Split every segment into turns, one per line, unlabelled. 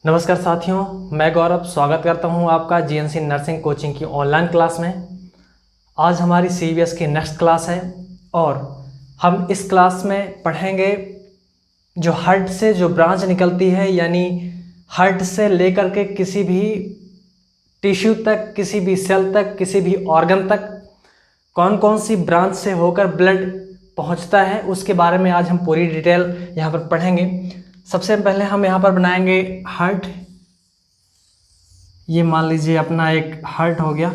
नमस्कार साथियों, मैं गौरव स्वागत करता हूं आपका जीएनसी नर्सिंग कोचिंग की ऑनलाइन क्लास में। आज हमारी सीबीएस की नेक्स्ट क्लास है और हम इस क्लास में पढ़ेंगे जो हार्ट से जो ब्रांच निकलती है, यानी हार्ट से लेकर के किसी भी टिश्यू तक, किसी भी सेल तक, किसी भी ऑर्गन तक कौन कौन सी ब्रांच से होकर ब्लड पहुंचता है, उसके बारे में आज हम पूरी डिटेल यहाँ पर पढ़ेंगे। सबसे पहले हम यहाँ पर बनाएंगे हार्ट। ये मान लीजिए अपना एक हार्ट हो गया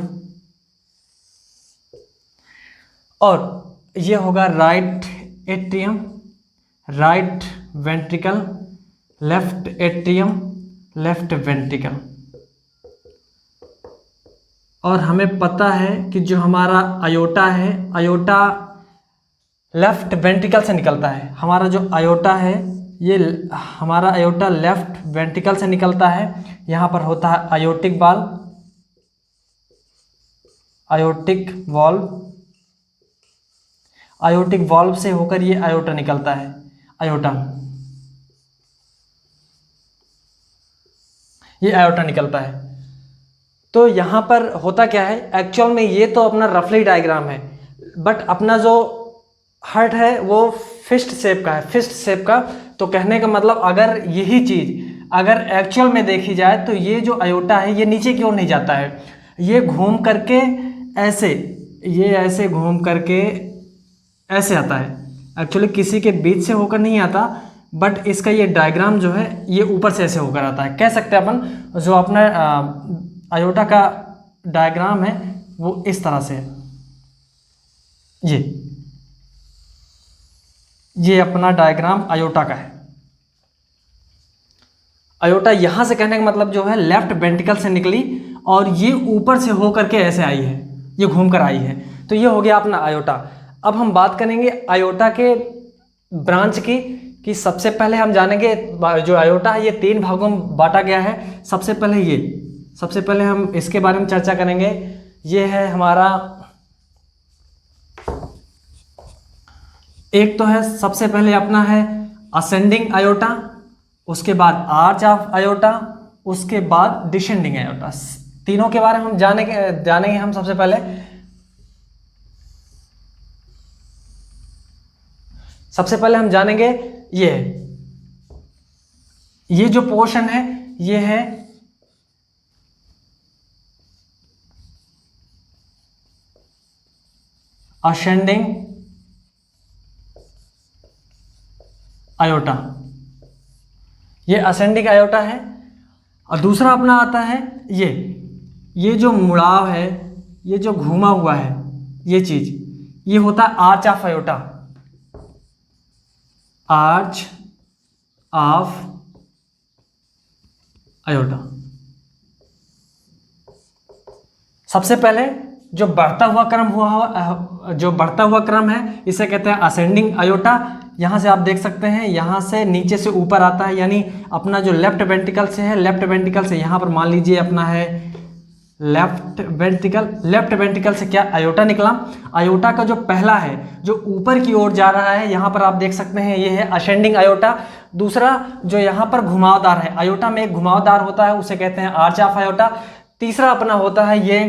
और ये होगा right atrium, right ventricle, left atrium, left ventricle. और हमें पता है कि जो हमारा आयोटा है, आयोटा लेफ्ट वेंट्रिकल से निकलता है। हमारा जो आयोटा है ये हमारा आयोटा लेफ्ट वेंट्रिकल से निकलता है। यहाँ पर होता है aortic valve, aortic valve, aortic valve से होकर ये आयोटा निकलता है। आयोटा, ये आयोटा निकलता है। तो यहाँ पर होता क्या है, एक्चुअल में ये तो अपना रफली डायग्राम है, बट अपना जो हार्ट है वो फिस्ट शेप का है, फिस्ट शेप का। तो कहने का मतलब अगर यही चीज़ अगर एक्चुअल में देखी जाए तो ये जो आयोटा है ये नीचे की ओर नहीं जाता है, ये घूम करके ऐसे, ये ऐसे घूम करके ऐसे आता है। एक्चुअली किसी के बीच से होकर नहीं आता, बट इसका ये डायग्राम जो है ये ऊपर से ऐसे होकर आता है। कह सकते हैं अपन जो अपना आयोटा का डायग्राम है वो इस तरह से है। ये अपना डायग्राम आयोटा का है। आयोटा यहाँ से कहने का मतलब जो है लेफ्ट वेंट्रिकल से निकली और ये ऊपर से होकर के ऐसे आई है, ये घूमकर आई है। तो ये हो गया अपना आयोटा। अब हम बात करेंगे आयोटा के ब्रांच की, कि सबसे पहले हम जानेंगे जो आयोटा है ये 3 भागों में बांटा गया है। सबसे पहले हम इसके बारे में चर्चा करेंगे। ये है हमारा, एक तो है सबसे पहले अपना है असेंडिंग आयोटा, उसके बाद आर्च ऑफ आयोटा, उसके बाद डिसेंडिंग आयोटा। तीनों के बारे में हम जानेंगे हम सबसे पहले। सबसे पहले हम जानेंगे ये जो पोर्शन है ये है असेंडिंग आयोटा, ये असेंडिंग आयोटा है। और दूसरा अपना आता है ये जो मुड़ाव है, ये जो घूमा हुआ है ये चीज, ये होता है arch of iota, arch of iota. सबसे पहले जो बढ़ता हुआ क्रम है इसे कहते हैं असेंडिंग आयोटा। यहाँ से आप देख सकते हैं, यहाँ से नीचे से ऊपर आता है, यानी अपना जो लेफ्ट वेंट्रिकल से है, लेफ्ट वेंट्रिकल से यहाँ पर मान लीजिए अपना है लेफ्ट वेंट्रिकल से क्या आयोटा निकला। आयोटा का जो पहला है जो ऊपर की ओर जा रहा है, यहाँ पर आप देख सकते हैं ये है असेंडिंग आयोटा। दूसरा जो यहाँ पर घुमावदार है, आयोटा में एक घुमावदार होता है उसे कहते हैं आर्च ऑफ आयोटा। तीसरा अपना होता है ये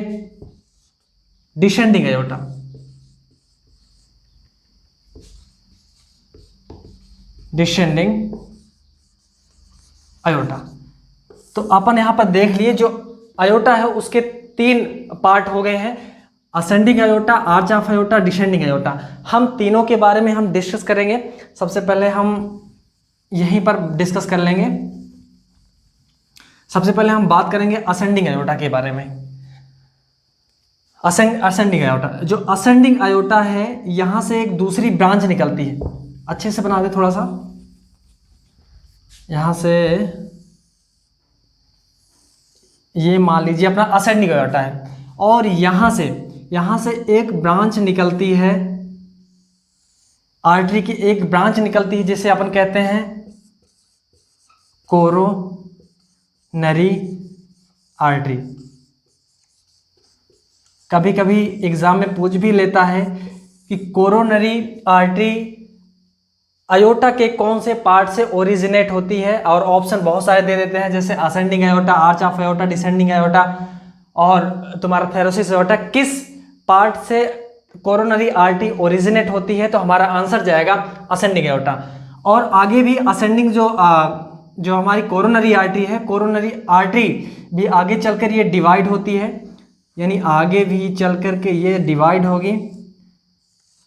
डिसेंडिंग आयोटा। Descending iota. तो अपन यहां पर देख लिए जो आयोटा है उसके 3 पार्ट हो गए हैं, ascending iota, arch of iota, descending iota. हम तीनों के बारे में हम डिस्कस करेंगे। सबसे पहले हम यहीं पर डिस्कस कर लेंगे। सबसे पहले हम बात करेंगे असेंडिंग आयोटा के बारे में। असेंडिंग आयोटा, जो असेंडिंग आयोटा है यहां से एक दूसरी ब्रांच निकलती है। अच्छे से बना दे थोड़ा सा, यहां से ये मान लीजिए अपना असेंडिंग आयोटा है और यहां से एक ब्रांच निकलती है, आर्टरी की एक ब्रांच निकलती है जिसे अपन कहते हैं कोरोनरी आर्टरी। कभी कभी एग्जाम में पूछ भी लेता है कि कोरोनरी आर्टरी अयोटा के कौन से पार्ट से ओरिजिनेट होती है, और ऑप्शन बहुत सारे दे देते हैं, जैसे ascending aorta, arch of aorta, descending aorta और तुम्हारा थेरोसिस अयोटा। किस पार्ट से कोरोनरी आर्टरी ओरिजिनेट होती है? तो हमारा आंसर जाएगा असेंडिंग अयोटा। और आगे भी असेंडिंग जो हमारी कोरोनरी आर्टरी है, कोरोनरी आर्टरी भी आगे चलकर ये डिवाइड होती है, यानी आगे भी चल कर के ये डिवाइड होगी,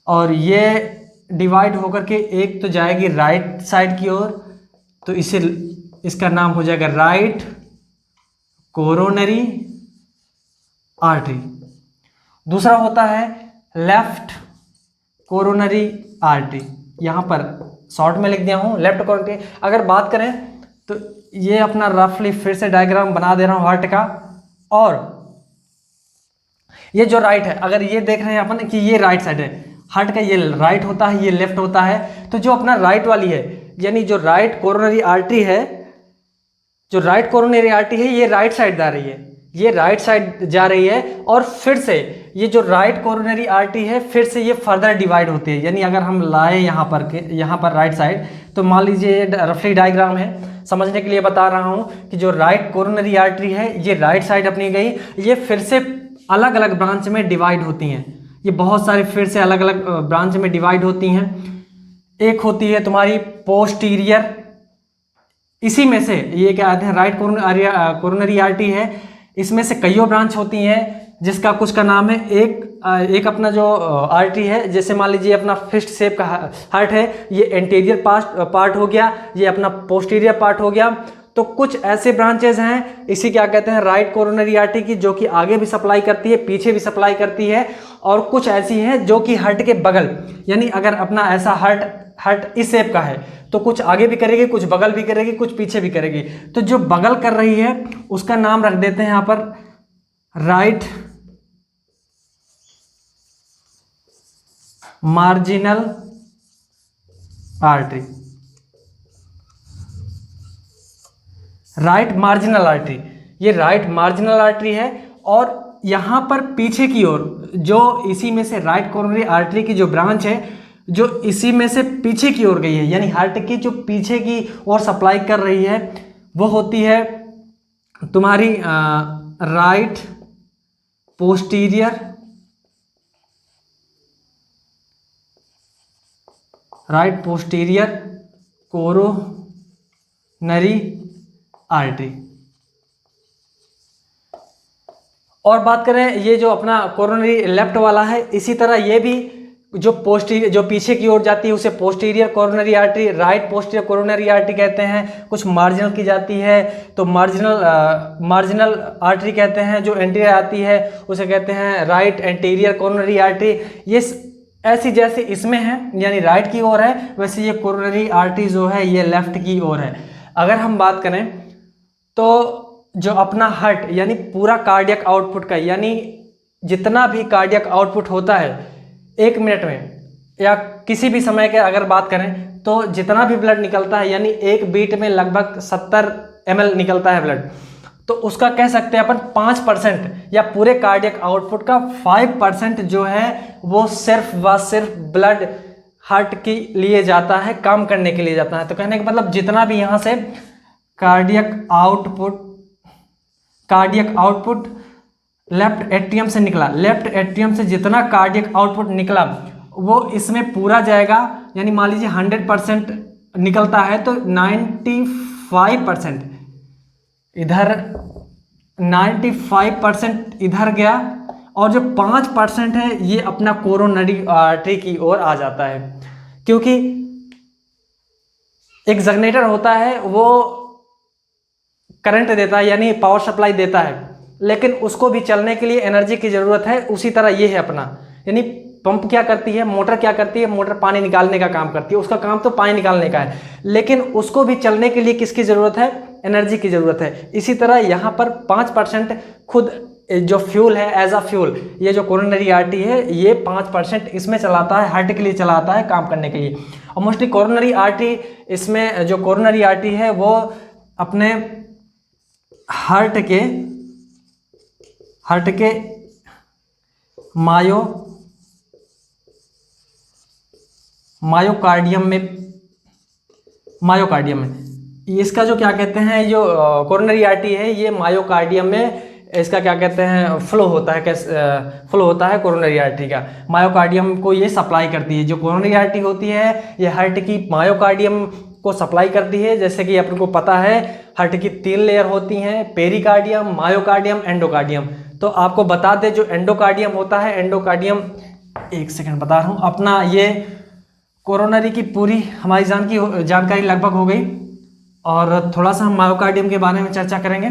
और ये डिवाइड होकर के एक तो जाएगी राइट साइड की ओर, तो इसका नाम हो जाएगा राइट कोरोनरी आर्टरी। दूसरा होता है लेफ्ट कोरोनरी आर्टरी, यहाँ पर शॉर्ट में लिख दिया हूँ लेफ्ट कोरोनरी। अगर बात करें तो ये अपना रफली फिर से डायग्राम बना दे रहा हूँ हार्ट का, और ये जो राइट है, अगर ये देख रहे हैं अपन कि ये राइट साइड है हार्ट का, ये राइट होता है, ये लेफ्ट होता है, तो जो अपना राइट वाली है, यानी जो राइट कोरोनरी आर्टरी है, जो राइट कोरोनरी आर्टरी है, ये राइट साइड जा रही है, ये राइट साइड जा रही है, और फिर से ये जो राइट कोरोनरी आर्टरी है, फिर से ये फर्दर डिवाइड होती है। यानी अगर हम लाए यहाँ पर राइट साइड, तो मान लीजिए रफली डायग्राम है, समझने के लिए बता रहा हूँ कि जो राइट कोरोनरी आर्टरी है, ये राइट साइड अपनी गई, ये फिर से अलग अलग ब्रांच में डिवाइड होती हैं, ये बहुत सारे फिर से अलग अलग ब्रांच में डिवाइड होती हैं। एक होती है तुम्हारी पोस्टीरियर, इसी में से ये क्या कहते हैं राइट कोरोनरी आर्टरी है, इसमें से कईयों ब्रांच होती हैं, जिसका कुछ का नाम है एक अपना जो आर्टरी है, जैसे मान लीजिए अपना फिस्ट शेप का हार्ट है, ये एंटीरियर पार्ट हो गया, ये अपना पोस्टीरियर पार्ट हो गया। तो कुछ ऐसे ब्रांचेस हैं इसी क्या कहते हैं राइट कोरोनरी आर्टरी की, जो कि आगे भी सप्लाई करती है, पीछे भी सप्लाई करती है, और कुछ ऐसी हैं जो कि हार्ट के बगल, यानी अगर अपना ऐसा हार्ट इस शेप का है तो कुछ आगे भी करेगी, कुछ बगल भी करेगी, कुछ पीछे भी करेगी। तो जो बगल कर रही है उसका नाम रख देते हैं यहाँ पर right marginal artery, right marginal artery, ये राइट मार्जिनल आर्टरी है। और यहाँ पर पीछे की ओर जो इसी में से राइट कोरोनरी आर्टरी की जो ब्रांच है, जो इसी में से पीछे की ओर गई है, यानी हार्ट की जो पीछे की ओर सप्लाई कर रही है, वो होती है तुम्हारी राइट पोस्टीरियर कोरोनरी आर्टरी। और बात करें ये जो अपना कोरोनरी लेफ्ट वाला है, इसी तरह ये भी जो पीछे की ओर जाती है उसे posterior coronary artery, right posterior coronary artery कहते हैं। कुछ मार्जिनल की जाती है तो मार्जिनल आर्टरी कहते हैं, जो एंटीरियर आती है उसे कहते हैं राइट एंटीरियर कोरोनरी आर्टरी। ये ऐसी जैसे इसमें है यानी राइट की ओर है, वैसे ये कोरोनरी आर्टरी जो है ये लेफ्ट की ओर है। अगर हम बात करें तो जो अपना हार्ट यानी पूरा कार्डियक आउटपुट का, यानी जितना भी कार्डियक आउटपुट होता है 1 मिनट में या किसी भी समय के अगर बात करें तो जितना भी ब्लड निकलता है, यानी एक बीट में लगभग 70 ml निकलता है ब्लड, तो उसका कह सकते हैं अपन 5% या पूरे कार्डियक आउटपुट का 5% जो है वो सिर्फ व सिर्फ ब्लड हार्ट के लिए जाता है, काम करने के लिए जाता है। तो कहने का मतलब जितना भी यहाँ से कार्डियक आउटपुट लेफ्ट एट्रियम से निकला, लेफ्ट एट्रियम से जितना कार्डियक आउटपुट निकला वो इसमें पूरा जाएगा। यानी मान लीजिए 100% निकलता है तो 95% इधर, 95% इधर गया, और जो 5% है ये अपना कोरोनरी आर्टरी की ओर आ जाता है। क्योंकि एक जनरेटर होता है वो करंट देता है यानी पावर सप्लाई देता है, लेकिन उसको भी चलने के लिए एनर्जी की ज़रूरत है। उसी तरह ये है अपना, यानी पंप क्या करती है, मोटर क्या करती है, मोटर पानी निकालने का काम करती है, उसका काम तो पानी निकालने का है, लेकिन उसको भी चलने के लिए किसकी ज़रूरत है, एनर्जी की ज़रूरत है। इसी तरह यहाँ पर 5% खुद जो फ्यूल है एज अ फ्यूल, ये जो कोरोनरी आर्टरी है ये 5% इसमें चलाता है, हार्ट के लिए चलाता है काम करने के लिए। और मोस्टली कोरोनरी आर्टरी, इसमें जो कोरोनरी आर्टरी है वो अपने हार्ट के मायोकार्डियम में मायोकार्डियम में। इसका जो क्या कहते हैं, जो कोरोनरी आर्टरी है, ये मायोकार्डियम में इसका क्या कहते हैं फ्लो होता है, कैसे फ्लो होता है कोरोनरी आर्टरी का। मायोकार्डियम को ये सप्लाई करती है। जो कोरोनरी आर्टरी होती है ये हार्ट की मायोकार्डियम को सप्लाई करती है। जैसे कि अपन को पता है हार्ट की 3 लेयर होती हैं, पेरिकार्डियम, मायोकार्डियम, एंडोकार्डियम। तो आपको बता दें जो एंडोकार्डियम होता है, एंडोकार्डियम, एक सेकंड बता रहा हूँ, अपना ये कोरोनरी की पूरी हमारी जानकारी लगभग हो गई। और थोड़ा सा हम मायोकार्डियम के बारे में चर्चा करेंगे।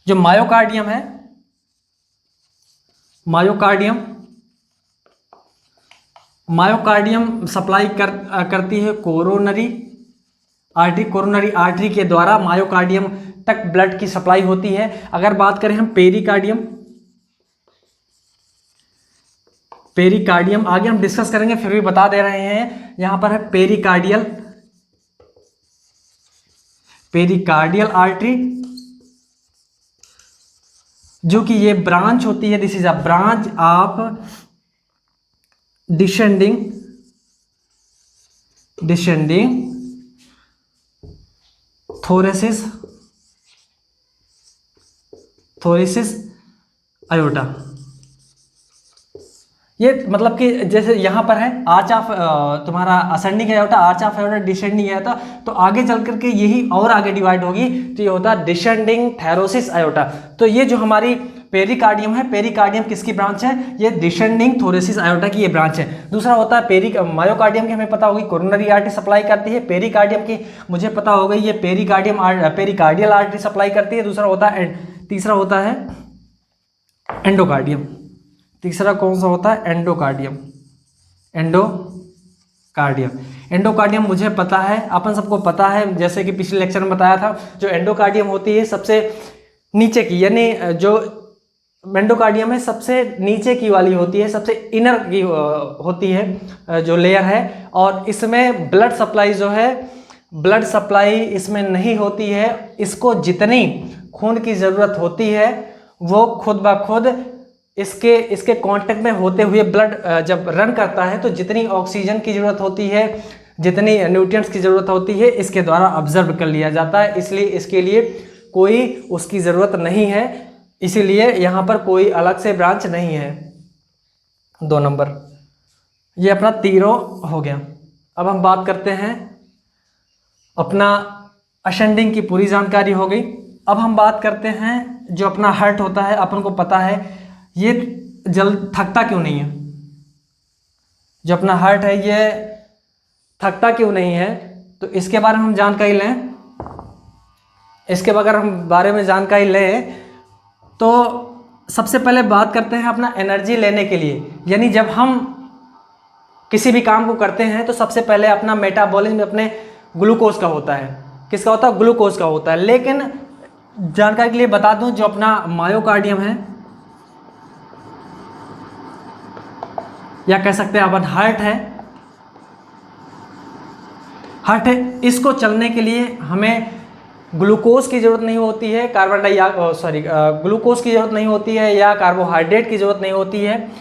जो मायोकार्डियम है, मायोकार्डियम सप्लाई करती है कोरोनरी आर्टरी के द्वारा मायोकार्डियम तक ब्लड की सप्लाई होती है। अगर बात करें हम पेरिकार्डियम आगे हम डिस्कस करेंगे, फिर भी बता दे रहे हैं। यहां पर है पेरिकार्डियल आर्टरी, जो कि ये ब्रांच होती है। This is a branch of descending thoracic iota. ये मतलब कि जैसे यहाँ पर है आर्च ऑफ तुम्हारा ascending iota, arch of iota, descending iota, तो आगे चल करके यही और आगे डिवाइड होगी तो ये होता है डिसेंडिंग थोरेसिस आयोटा। तो ये जो हमारी पेरिकार्डियम है, पेरिकार्डियम किसकी ब्रांच है, ये डिसेंडिंग थोरेसिस आयोटा की ये ब्रांच है। दूसरा होता है मायोकार्डियम की हमें पता होगी कोरोनरी आर्टरी सप्लाई करती है। पेरिकार्डियम की मुझे पता होगा ये पेरिकार्डियल आर्टरी सप्लाई करती है। तीसरा होता है एंडोकार्डियम। तीसरा कौन सा होता है, एंडोकार्डियम मुझे पता है, अपन सबको पता है, जैसे कि पिछले लेक्चर में बताया था। जो एंडोकार्डियम होती है सबसे नीचे की, यानी जो एंडोकार्डियम है सबसे नीचे की वाली होती है, सबसे इनर की होती है जो लेयर है। और इसमें ब्लड सप्लाई इसमें नहीं होती है। इसको जितनी खून की ज़रूरत होती है वो खुद ब खुद इसके कांटेक्ट में होते हुए ब्लड जब रन करता है तो जितनी ऑक्सीजन की ज़रूरत होती है, जितनी न्यूट्रिएंट्स की ज़रूरत होती है, इसके द्वारा ऑब्जर्व कर लिया जाता है। इसलिए इसके लिए कोई उसकी ज़रूरत नहीं है, इसीलिए यहाँ पर कोई अलग से ब्रांच नहीं है। 2 नंबर ये अपना तीनों हो गया। अब हम बात करते हैं अपना असेंडिंग की पूरी जानकारी हो गई। अब हम बात करते हैं जो अपना हार्ट होता है, अपन को पता है ये जल्द थकता क्यों नहीं है। जो अपना हार्ट है ये थकता क्यों नहीं है, तो इसके बारे में हम जानकारी लें। इसके बगैर हम बारे में जानकारी लें तो सबसे पहले बात करते हैं अपना एनर्जी लेने के लिए। यानी जब हम किसी भी काम को करते हैं तो सबसे पहले अपना मेटाबॉलिज्म अपने ग्लूकोज का होता है। किसका होता है, ग्लूकोज का होता है। लेकिन जानकारी के लिए बता दूं, जो अपना मायोकार्डियम है या कह सकते हैं अपन हार्ट है, इसको चलने के लिए हमें ग्लूकोज की ज़रूरत नहीं होती है, ग्लूकोज की ज़रूरत नहीं होती है या कार्बोहाइड्रेट की ज़रूरत नहीं होती है।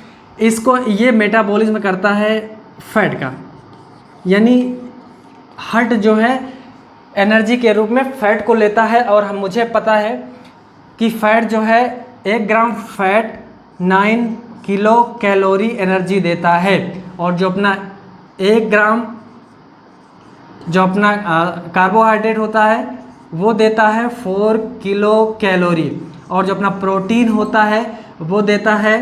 इसको ये मेटाबॉलिज्म करता है फैट का। यानी हार्ट जो है एनर्जी के रूप में फैट को लेता है। और मुझे पता है कि फैट जो है 1 ग्राम फैट 9 किलो कैलोरी एनर्जी देता है। और जो अपना 1 ग्राम जो अपना कार्बोहाइड्रेट होता है वो देता है 4 किलो कैलोरी। और जो अपना प्रोटीन होता है वो देता है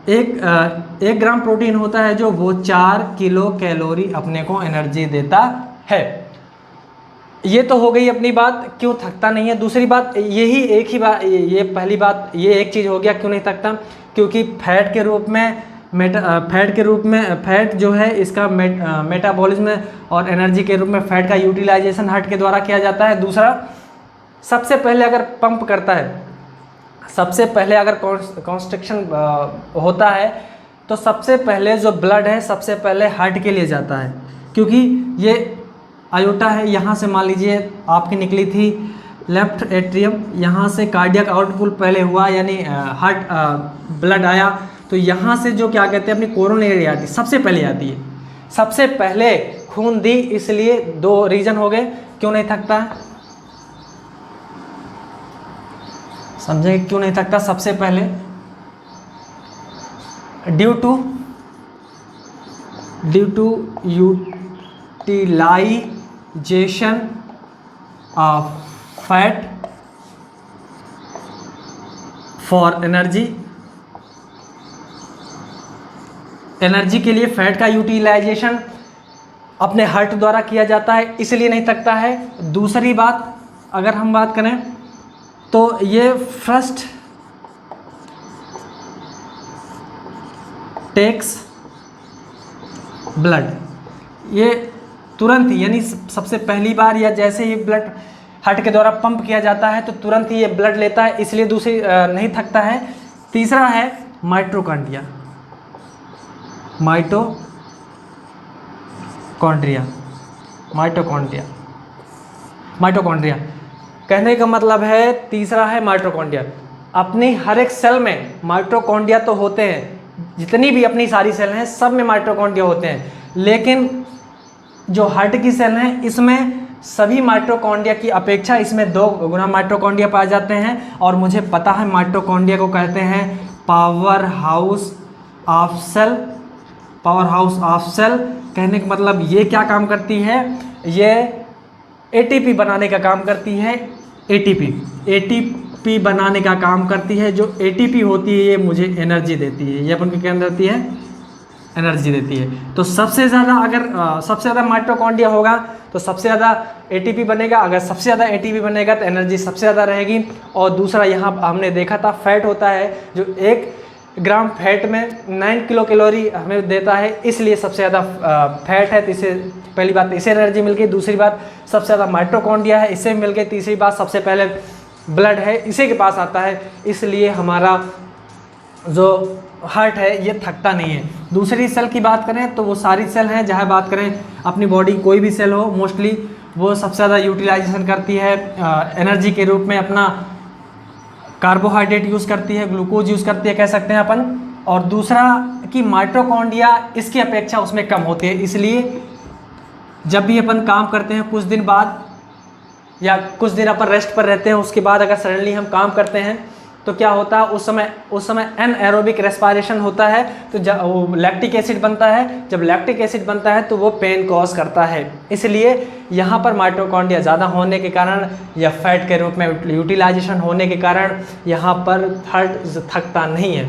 1 ग्राम प्रोटीन होता है जो वो 4 किलो कैलोरी अपने को एनर्जी देता है। ये तो हो गई अपनी बात क्यों थकता नहीं है। दूसरी बात यही एक ही बात, ये पहली बात, ये एक चीज़ हो गया क्यों नहीं थकता, क्योंकि फैट के रूप में फैट जो है इसका मेटाबॉलिज्म और एनर्जी के रूप में फैट का यूटिलाइजेशन हार्ट के द्वारा किया जाता है। दूसरा, सबसे पहले अगर पंप करता है, सबसे पहले अगर कॉन्स्ट्रिक्शन होता है तो सबसे पहले जो ब्लड है सबसे पहले हार्ट के लिए जाता है। क्योंकि ये आयोटा है, यहाँ से मान लीजिए आपकी निकली थी लेफ्ट एट्रियम, यहाँ से कार्डियक आउटपुट पहले हुआ, यानी हार्ट ब्लड आया, तो यहाँ से जो क्या कहते हैं अपनी कोरोनरी आर्टरी सबसे पहले आती है, सबसे पहले खून दी, इसलिए दो रीजन हो गए क्यों नहीं थकता है, समझेंगे क्यों नहीं थकता। सबसे पहले due to utilisation of fat for energy, energy के लिए फैट का यूटिलाइजेशन अपने हार्ट द्वारा किया जाता है, इसलिए नहीं थकता है। दूसरी बात अगर हम बात करें तो ये फर्स्ट टेक्स ब्लड, ये तुरंत ही, यानी सबसे पहली बार या जैसे ही ब्लड हार्ट के द्वारा पंप किया जाता है तो तुरंत ही ये ब्लड लेता है, इसलिए दूसरी नहीं थकता है। तीसरा है माइटोकॉन्ड्रिया, माइटोकॉन्ड्रिया कहने का मतलब है, तीसरा है माइटोकॉन्ड्रिया। अपनी हर एक सेल में माइटोकॉन्ड्रिया तो होते हैं, जितनी भी अपनी सारी सेल हैं सब में माइटोकॉन्ड्रिया होते हैं, लेकिन जो हार्ट की सेल हैं इसमें सभी माइटोकॉन्ड्रिया की अपेक्षा इसमें 2 गुना माइटोकॉन्ड्रिया पाए जाते हैं। और मुझे पता है माइटोकॉन्ड्रिया को कहते हैं power house of cell. Power house of cell कहने का मतलब ये क्या काम करती है, ये एटीपी बनाने का काम करती है, एटीपी बनाने का काम करती है। जो एटीपी होती है ये मुझे एनर्जी देती है, ये अपन को क्या देती है, एनर्जी देती है। तो सबसे ज़्यादा अगर सबसे ज़्यादा माइटोकॉन्ड्रिया होगा तो सबसे ज़्यादा एटीपी बनेगा, अगर सबसे ज़्यादा एटीपी बनेगा तो एनर्जी सबसे ज़्यादा रहेगी। और दूसरा यहाँ हमने देखा था फैट होता है, जो 1 ग्राम फैट में 9 किलो कैलोरी हमें देता है, इसलिए सबसे ज़्यादा फैट है। तो इसे पहली बात इसे एनर्जी मिल गई, दूसरी बात सबसे ज़्यादा माइटोकॉन्ड्रिया है, इससे मिल गई, तीसरी बात सबसे पहले ब्लड है इसी के पास आता है, इसलिए हमारा जो हार्ट है ये थकता नहीं है। दूसरी सेल की बात करें तो वो सारी सेल हैं, चाहे बात करें अपनी बॉडी कोई भी सेल हो, मोस्टली वो सबसे ज़्यादा यूटिलाइजेशन करती है एनर्जी के रूप में, अपना कार्बोहाइड्रेट यूज़ करती है, ग्लूकोज यूज़ करती है कह सकते हैं अपन। और दूसरा कि माइटोकॉन्ड्रिया इसकी अपेक्षा उसमें कम होती है, इसलिए जब भी अपन काम करते हैं कुछ दिन बाद या कुछ दिन अपन रेस्ट पर रहते हैं, उसके बाद अगर सडनली हम काम करते हैं तो क्या होता है, उस समय एनएरोबिक रेस्पिरेशन होता है, तो जब वो लैक्टिक एसिड बनता है, जब लैक्टिक एसिड बनता है तो वो पेन कॉज करता है। इसलिए यहाँ पर माइटोकॉन्ड्रिया ज़्यादा होने के कारण या फैट के रूप में यूटिलाइजेशन होने के कारण यहाँ पर हार्ट थकता नहीं है।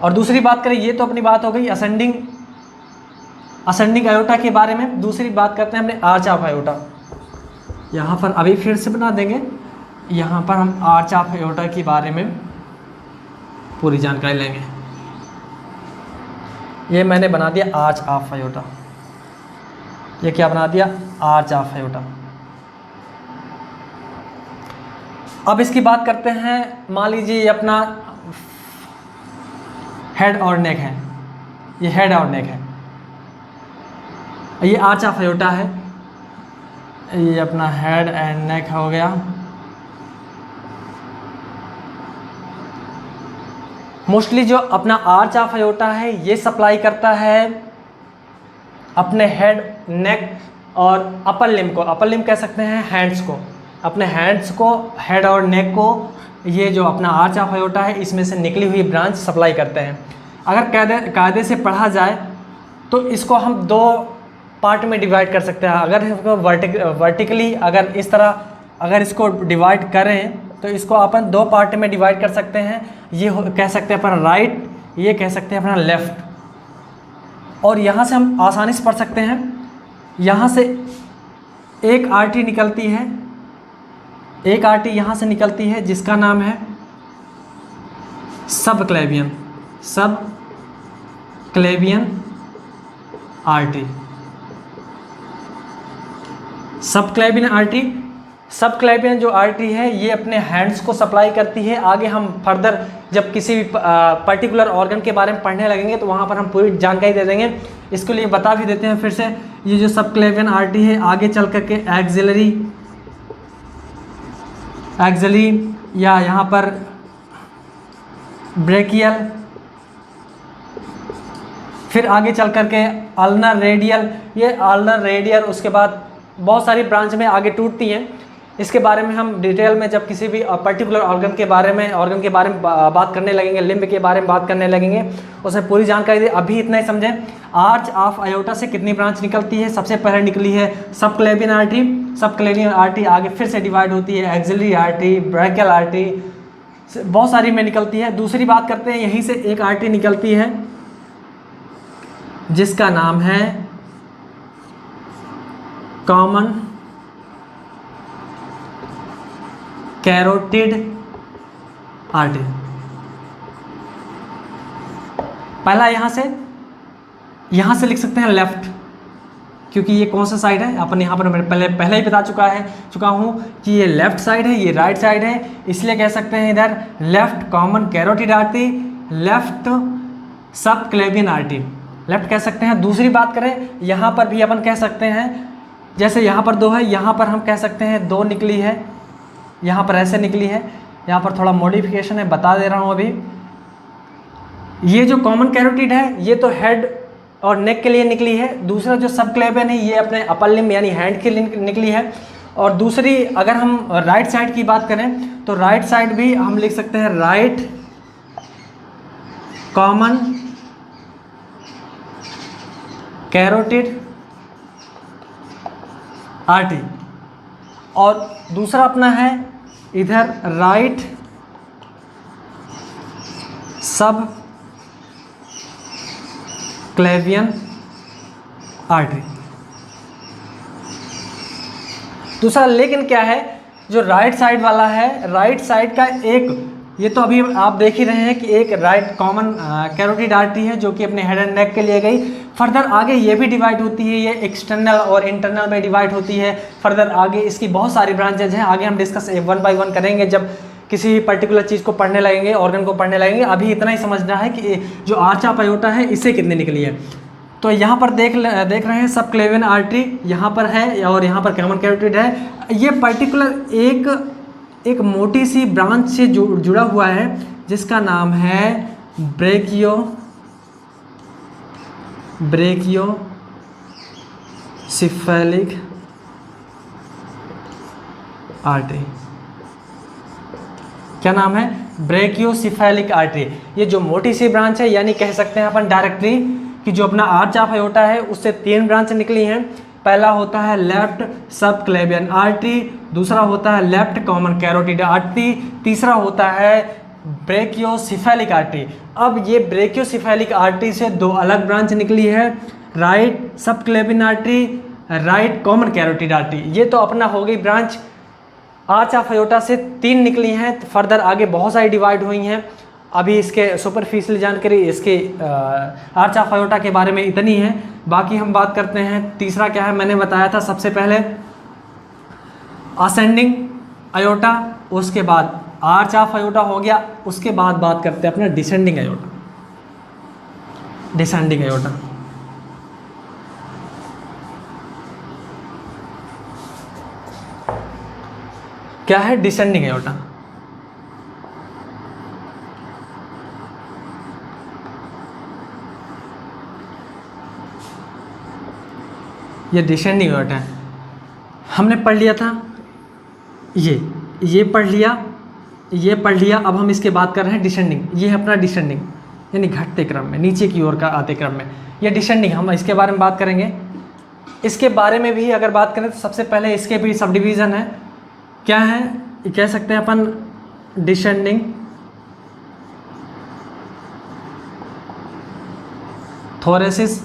और दूसरी बात करें, ये तो अपनी बात हो गई असेंडिंग आयोटा के बारे में। दूसरी बात करते हैं हमने आर्च ऑफ आयोटा, यहाँ पर अभी फिर से बना देंगे, यहाँ पर हम आर्च ऑफ आयोटा के बारे में पूरी जानकारी लेंगे। ये मैंने बना दिया आर्च ऑफ आयोटा, ये क्या बना दिया, आर्च ऑफ आयोटा। अब इसकी बात करते हैं, मान लीजिए ये अपना हेड और नेक है, ये हेड और नेक है, ये आर्च ऑफ आयोटा है, ये अपना हेड एंड नेक हो गया। मोस्टली जो अपना आर्च ऑफ आयोटा है ये सप्लाई करता है अपने हेड, नेक और अपर लिम्ब को, अपर लिम्ब कह सकते हैं हैंड्स को, अपने हैंड्स को, हेड और नेक को, ये जो अपना आर्च ऑफ आयोटा है इसमें से निकली हुई ब्रांच सप्लाई करते हैं। अगर कायदे से पढ़ा जाए तो इसको हम 2 पार्ट में डिवाइड कर सकते हैं। अगर इसको वर्टिकली अगर इस तरह अगर इसको डिवाइड करें तो इसको अपन 2 पार्ट में डिवाइड कर सकते हैं। ये कह सकते हैं अपना राइट, ये कह सकते हैं अपना लेफ़्ट। और यहाँ से हम आसानी से पढ़ सकते हैं, यहाँ से एक आर्टरी निकलती है, एक आर्टरी यहाँ से निकलती है जिसका नाम है सबक्लेवियन आर्टरी। सबक्लेवियन जो आर्टरी है ये अपने हैंड्स को सप्लाई करती है। आगे हम फर्दर जब किसी भी पर्टिकुलर ऑर्गन के बारे में पढ़ने लगेंगे तो वहाँ पर हम पूरी जानकारी दे देंगे। इसके लिए बता भी देते हैं फिर से, ये जो सबक्लेवियन आर्टरी है आगे चल करके एक्सिलरी या यहाँ पर ब्रेकियल, फिर आगे चल करके अल्नर रेडियल। ये अल्नर रेडियल उसके बाद बहुत सारी ब्रांच में आगे टूटती हैं। इसके बारे में हम डिटेल में जब किसी भी पर्टिकुलर ऑर्गन के बारे में बात करने लगेंगे, लिम्ब के बारे में बात करने लगेंगे, उसमें पूरी जानकारी दे। अभी इतना ही समझें, आर्च ऑफ अयोटा से कितनी ब्रांच निकलती है। सबसे पहले निकली है सबक्लेवियन आर्टरी। सबक्लेवियन आर्टरी आगे फिर से डिवाइड होती है, एक्सिलरी आर्टरी, ब्रैकियल आर्टरी, बहुत सारी में निकलती है। दूसरी बात करते हैं, यहीं से एक आर्टरी निकलती है जिसका नाम है कॉमन कैरोटिड आर्टरी। पहला यहां से लिख सकते हैं लेफ्ट, क्योंकि ये कौन सा साइड है अपन यहाँ पर पहले ही बता चुका हूँ कि ये लेफ्ट साइड है, ये राइट साइड है, इसलिए कह सकते हैं इधर left common carotid artery, left subclavian artery, left कह सकते हैं। दूसरी बात करें, यहाँ पर भी अपन कह सकते हैं, जैसे यहाँ पर 2 है, यहाँ पर हम कह सकते हैं 2 निकली है, यहाँ पर ऐसे निकली है। यहाँ पर थोड़ा मॉडिफिकेशन है, बता दे रहा हूँ अभी। ये जो कॉमन कैरोटिड है ये तो हेड और नेक के लिए निकली है। दूसरा जो सबक्लेवियन है ये अपने अपर लिम्ब यानी हैंड के लिए निकली है। और दूसरी अगर हम राइट साइड की बात करें तो राइट साइड भी हम लिख सकते हैं राइट कॉमन कैरोटिड आर्टरी, और दूसरा अपना है इधर राइट सब क्लेवियन आर्टरी। दूसरा लेकिन क्या है, जो राइट साइड वाला है, राइट साइड का एक, ये तो अभी आप देख ही रहे हैं कि एक राइट कॉमन कैरोटिड आर्टरी है जो कि अपने हेड एंड नेक के लिए गई। फर्दर आगे ये भी डिवाइड होती है, ये एक्सटर्नल और इंटरनल में डिवाइड होती है। फर्दर आगे इसकी बहुत सारी ब्रांचेज हैं, आगे हम डिस्कस 1 बाय 1 करेंगे जब किसी पर्टिकुलर चीज़ को पढ़ने लगेंगे, ऑर्गन को पढ़ने लगेंगे। अभी इतना ही समझना है कि जो आर्च ऑफ अयोटा है इससे कितनी निकली है। तो यहाँ पर देख रहे हैं सबक्लेवियन आर्टरी यहाँ पर है और यहाँ पर कॉमन कैरोटिड है। ये पर्टिकुलर एक मोटी सी ब्रांच से जुड़ा हुआ है जिसका नाम है ब्रेकियोसिफेलिक आर्टरी। क्या नाम है? ब्रेकियोसिफेलिक आर्टरी। ये जो मोटी सी ब्रांच है, यानी कह सकते हैं अपन डायरेक्टली कि जो अपना आर्च ऑफ अयोटा है उससे 3 ब्रांच निकली हैं। पहला होता है लेफ्ट सबक्लेवियन आर्टरी, दूसरा होता है लेफ्ट कॉमन कैरोटिड आर्टरी, तीसरा होता है ब्रेकियोसिफेलिक आर्टरी। अब ये ब्रेकियोसिफेलिक आर्टरी से 2 अलग ब्रांच निकली है, right subclavian artery, right common carotid artery. ये तो अपना हो गई ब्रांच आर्च ऑफ अयोटा से 3 निकली हैं। फर्दर आगे बहुत सारी डिवाइड हुई हैं। अभी इसके सुपरफिशियल जानकारी इसके आर्च ऑफ अयोटा के बारे में इतनी है। बाकी हम बात करते हैं तीसरा क्या है। मैंने बताया था सबसे पहले असेंडिंग अयोटा, उसके बाद आर्च ऑफ अयोटा हो गया, उसके बाद बात करते हैं अपना डिसेंडिंग अयोटा। डिसेंडिंग अयोटा क्या है? डिसेंडिंग अयोटा ये डिसेंडिंग अयोटा है। हमने पढ़ लिया था ये पढ़ लिया, ये पढ़ लिया। अब हम इसके बात कर रहे हैं डिसेंडिंग। ये है अपना डिसेंडिंग यानी घटते क्रम में, नीचे की ओर का आते क्रम में। ये डिसेंडिंग, हम इसके बारे में बात करेंगे। इसके बारे में भी अगर बात करें तो सबसे पहले इसके भी सब डिवीज़न है। क्या है? कह सकते हैं अपन डिसेंडिंग, थोरेसिस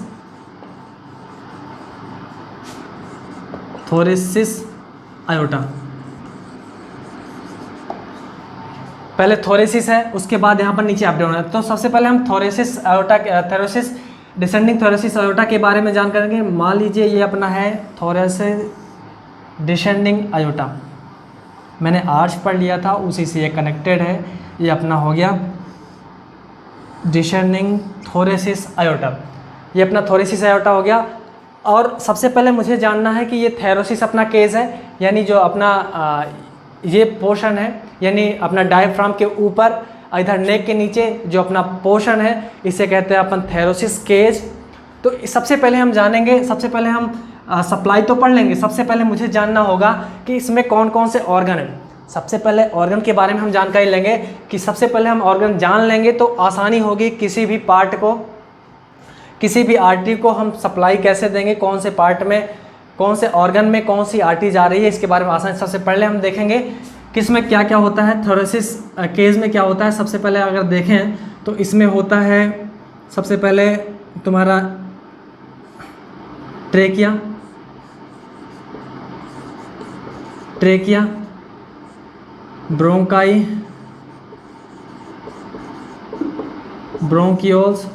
अयोटा। पहले थोरेसिस है, उसके बाद यहाँ पर नीचे अप डाउन है। तो सबसे पहले हम डिसेंडिंग थोरेसिस अयोटा के बारे में जान करेंगे। मान लीजिए ये अपना है थोरेसिस डिसेंडिंग अयोटा, मैंने आर्च पढ़ लिया था, उसी से ये कनेक्टेड है। ये अपना हो गया डिसेंडिंग थोरेसिस अयोटा। ये अपना थोरेसिस अयोटा हो गया। और सबसे पहले मुझे जानना है कि ये थेरोसिस अपना केस है, यानी जो अपना ये पोर्शन है, यानी अपना डायफ्राम के ऊपर इधर नेक के नीचे जो अपना पोर्शन है इसे कहते हैं अपन थैरोसिस केज। तो सबसे पहले हम जानेंगे, सबसे पहले हम सप्लाई तो पढ़ लेंगे, सबसे पहले मुझे जानना होगा कि इसमें कौन कौन से ऑर्गन हैं। सबसे पहले ऑर्गन के बारे में हम जानकारी लेंगे कि सबसे पहले हम ऑर्गन जान लेंगे तो आसानी होगी किसी भी पार्ट को, किसी भी आर्टरी को हम सप्लाई कैसे देंगे, कौन से पार्ट में, कौन से ऑर्गन में कौन सी आर्टरी जा रही है, इसके बारे में आसानी। सबसे पहले हम देखेंगे कि इसमें क्या क्या होता है, थोरेसिस केज में क्या होता है। सबसे पहले अगर देखें तो इसमें होता है सबसे पहले तुम्हारा ट्रेकिया, ब्रोंकाई, ब्रोंकियोल्स,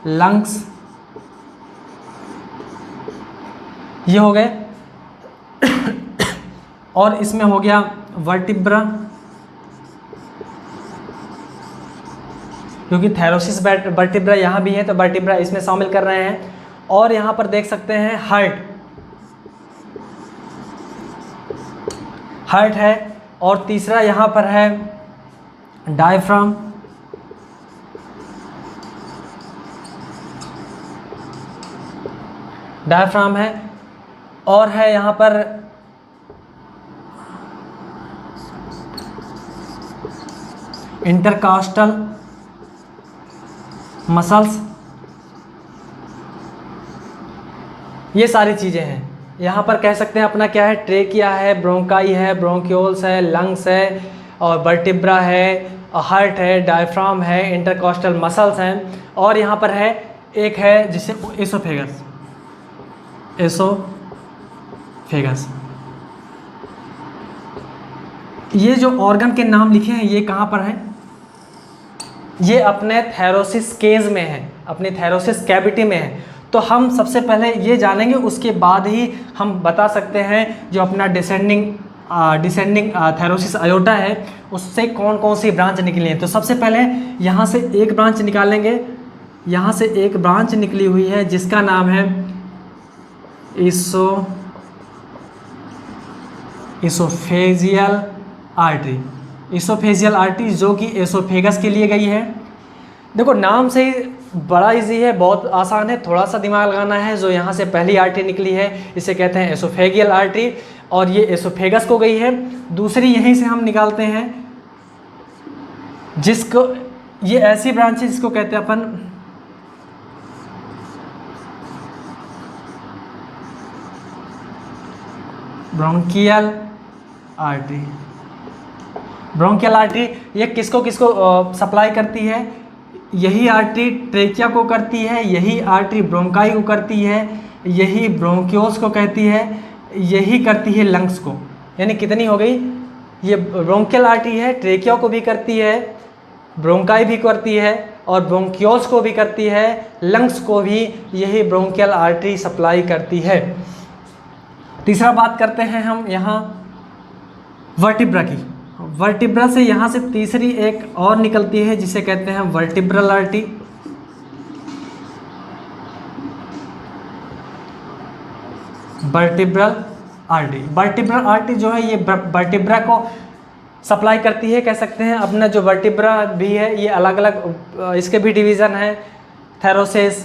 लंग्स, ये हो गए। और इसमें हो गया वर्टिब्रा, क्योंकि थैरोसिस वर्टिब्रा यहाँ भी है तो वर्टिब्रा इसमें शामिल कर रहे हैं। और यहाँ पर देख सकते हैं हार्ट है। और तीसरा यहाँ पर है डायफ्राम, है। और है यहाँ पर इंटरकास्टल मसल्स, ये सारी चीज़ें हैं। यहाँ पर कह सकते हैं अपना क्या है, ट्रेकिया है, ब्रोंकाई है, ब्रोंक्यूल्स है, लंग्स है, और वर्टिब्रा है, हार्ट है, डायफ्राम है, इंटरकॉस्टल मसल्स हैं। और यहाँ पर है एक है जिसे एसोफेगस। ये जो ऑर्गन के नाम लिखे हैं ये कहाँ पर हैं, ये अपने थैरोसिस केज में है, अपने थैरोसिस कैविटी में है। तो हम सबसे पहले ये जानेंगे, उसके बाद ही हम बता सकते हैं जो अपना डिसेंडिंग थैरोसिस अयोटा है उससे कौन कौन सी ब्रांच निकली है। तो सबसे पहले यहाँ से एक ब्रांच निकालेंगे, यहाँ से एक ब्रांच निकली हुई है जिसका नाम है इसोफेजियल आर्टरी, जो कि एसोफेगस के लिए गई है। देखो नाम से ही बड़ा इजी है, बहुत आसान है, थोड़ा सा दिमाग लगाना है। जो यहाँ से पहली आर्टरी निकली है इसे कहते हैं एसोफेगियल आर्टरी, और ये एसोफेगस को गई है। दूसरी यहीं से हम निकालते हैं जिसको, ये ऐसी ब्रांच है जिसको कहते हैं अपन ब्रोंकियल आर्टरी। ये किसको सप्लाई करती है, यही आर्टरी ट्रेकिया को करती है, यही आर्टरी ब्रोंकाई को करती है, यही ब्रोंक्योल्स को कहती है, यही करती है लंग्स को। यानी कितनी हो गई, ये ब्रोंकियल आर्टरी है, ट्रेकिया को भी करती है, ब्रोंकाई भी करती है, और ब्रोंक्योल्स को भी करती है, लंग्स को भी यही ब्रोंकियल आर्टरी सप्लाई करती है। तीसरा बात करते हैं हम यहाँ वर्टिब्रा की। वर्टिब्रा से यहाँ से तीसरी एक और निकलती है जिसे कहते हैं वर्टिब्रल आर्टरी। वर्टिब्रल आर्टरी जो है ये वर्टिब्रा को सप्लाई करती है, कह सकते हैं। अपना जो वर्टिब्रा भी है ये अलग अलग इसके भी डिवीज़न है, थैरोसिस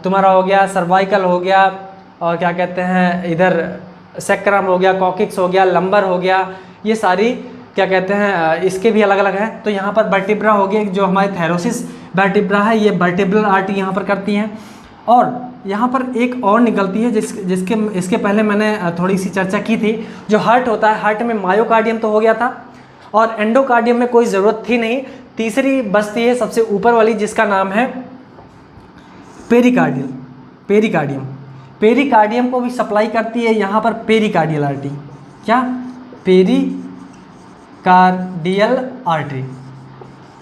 तुम्हारा हो गया, सर्वाइकल हो गया, और क्या कहते हैं इधर सेक्रम हो गया, कॉकिक्स हो गया, लंबर हो गया, ये सारी क्या कहते हैं इसके भी अलग अलग हैं। तो यहाँ पर वर्टिब्रा हो गया जो हमारे थैरोसिस वर्टिब्रा है, ये वर्टिब्रल आर्टरी यहाँ पर करती हैं। और यहाँ पर एक और निकलती है इसके पहले मैंने थोड़ी सी चर्चा की थी। जो हार्ट होता है, हार्ट में मायोकार्डियम तो हो गया था और एंडोकार्डियम में कोई ज़रूरत थी नहीं। तीसरी बचती है सबसे ऊपर वाली जिसका नाम है पेरिकार्डियम को भी सप्लाई करती है यहाँ पर पेरिकार्डियल आर्टरी। क्या, पेरिकार्डियल आर्टरी।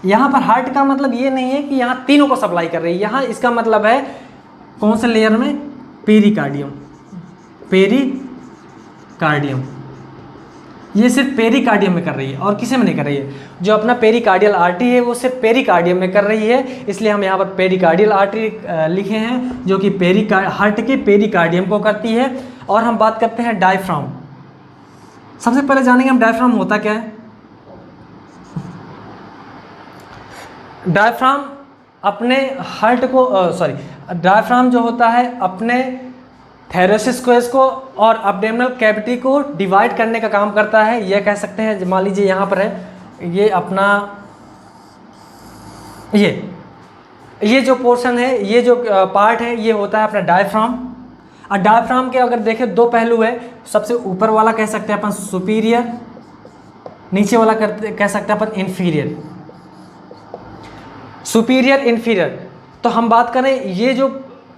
यहाँ पर हार्ट का मतलब ये नहीं है कि यहाँ तीनों को सप्लाई कर रही है, यहाँ इसका मतलब है कौन से लेयर में, पेरिकार्डियम। ये सिर्फ पेरिकार्डियम में कर रही है और किसी में नहीं कर रही है। जो अपना पेरिकार्डियल आर्टरी है वो सिर्फ पेरिकार्डियम में कर रही है, इसलिए हम यहाँ पर पेरिकार्डियल आर्टरी लिखे हैं, जो कि हार्ट के पेरिकार्डियम को करती है। और हम बात करते हैं डायफ्राम। सबसे पहले जानेंगे हम डायफ्राम होता क्या है। डायफ्राम अपने हार्ट को डायफ्राम जो होता है अपने थैरोसिस को और एब्डोमिनल कैविटी को डिवाइड करने का काम करता है। यह कह सकते हैं, मान लीजिए यहाँ पर है ये अपना ये जो पोर्शन है, ये जो पार्ट है, ये होता है अपना डायफ्राम। और डायफ्राम के अगर देखें दो पहलू है। सबसे ऊपर वाला कह सकते हैं अपन सुपीरियर, नीचे वाला कह सकते हैं अपन इन्फीरियर। सुपीरियर इन्फीरियर, तो हम बात करें ये जो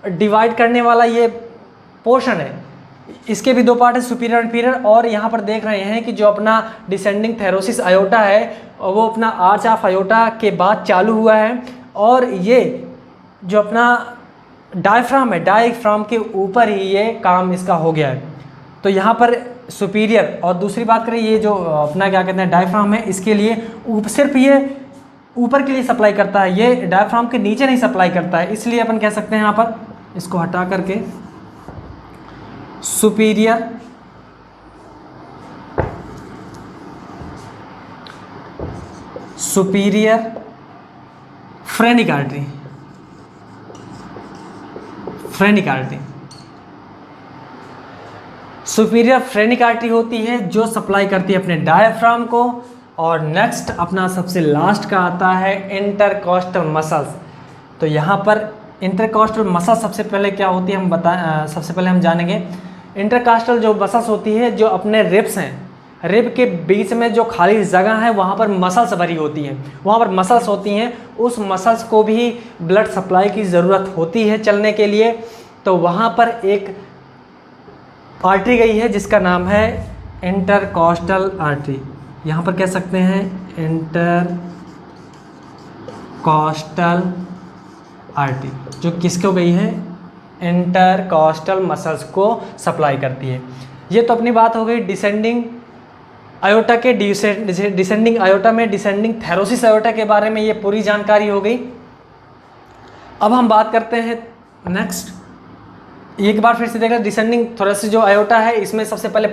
डिवाइड करने वाला ये पोर्शन है, इसके भी दो पार्ट है, सुपीरियर इन्फीरियर। और यहाँ पर देख रहे हैं कि जो अपना डिसेंडिंग थैरोसिस आयोटा है वो अपना आर्च ऑफ आयोटा के बाद चालू हुआ है। और ये जो अपना डायफ्राम है, डायफ्राम के ऊपर ही ये काम इसका हो गया है। तो यहाँ पर सुपीरियर, और दूसरी बात करें ये जो अपना क्या कहते हैं डायफ्राम है, इसके लिए सिर्फ ये ऊपर के लिए सप्लाई करता है, ये डायफ्राम के नीचे नहीं सप्लाई करता है। इसलिए अपन कह सकते हैं यहाँ पर इसको हटा करके superior phrenic artery, superior phrenic artery होती है जो सप्लाई करती है अपने डायफ्राम को। और नेक्स्ट अपना सबसे लास्ट का आता है इंटरकॉस्टल मसल्स। तो यहाँ पर इंटरकॉस्टल मसल सबसे पहले क्या होती है सबसे पहले हम जानेंगे। इंटरकॉस्टल जो मसल्स होती है, जो अपने रिब्स हैं, रिब के बीच में जो खाली जगह है वहाँ पर मसल्स भरी होती हैं, वहाँ पर मसल्स होती हैं। उस मसल्स को भी ब्लड सप्लाई की ज़रूरत होती है चलने के लिए। तो वहाँ पर एक आर्टरी गई है जिसका नाम है इंटरकॉस्टल आर्टरी। यहाँ पर कह सकते हैं इंटरकॉस्टल आर्टरी, जो किसको गई है, इंटरकॉस्टल मसल्स को सप्लाई करती है। ये तो अपनी बात हो गई डिसेंडिंग आयोटा के डिसेंडिंग आयोटा में डिसेंडिंग थैरोसिस आयोटा के बारे में, ये पूरी जानकारी हो गई। अब हम बात करते हैं नेक्स्ट, एक बार फिर से देखा डिसेंडिंग थोरेसिस जो आयोटा है, इसमें सबसे पहले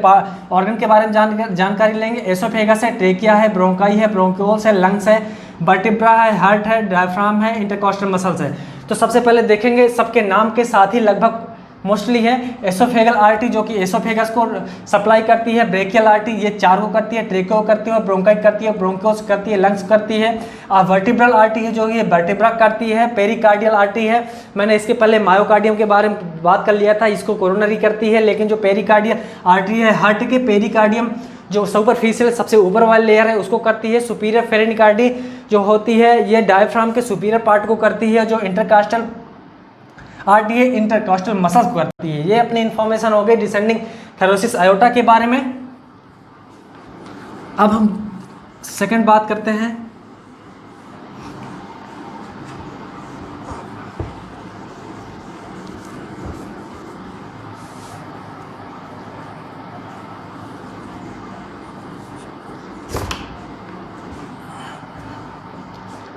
ऑर्गन के बारे में जानकारी लेंगे। एसोफेगस है, ट्रेकिया है, ब्रोंकाई है, ब्रोंक्यूल्स है, लंग्स है, वर्टिब्रा है, हार्ट है, डायफ्राम है, इंटरकॉस्टल मसल्स है। तो सबसे पहले देखेंगे सबके नाम के साथ ही लगभग मोस्टली है। एसोफेगल आर्टरी जो कि एसोफेगस को सप्लाई करती है, ब्रेकियल आर्टरी ये चार को करती है, ट्रेकियो करती है, ब्रोंकाई करती है, ब्रोंक्योस करती है, लंग्स करती है। वर्टिब्रल आर्टरी है जो ये वर्टिब्रा करती है। पेरिकार्डियल आर्टरी है, मैंने इसके पहले मायोकार्डियम के बारे में बात कर लिया था, इसको कोरोनरी करती है। लेकिन जो पेरिकार्डियल आर्टरी है हार्ट के पेरिकार्डियम जो सुपरफिशियल सबसे ऊपर वाली लेयर है उसको करती है। सुपीरियर फ्रेनिक आर्टरी जो होती है ये डायफ्राम के सुपीरियर पार्ट को करती है। जो इंटरकॉस्टल आर्टरी है इंटरकॉस्टल मसल्स को करती है। ये अपनी इंफॉर्मेशन हो गई डिसेंडिंग थैरोसिस आयोटा के बारे में। अब हम सेकंड बात करते हैं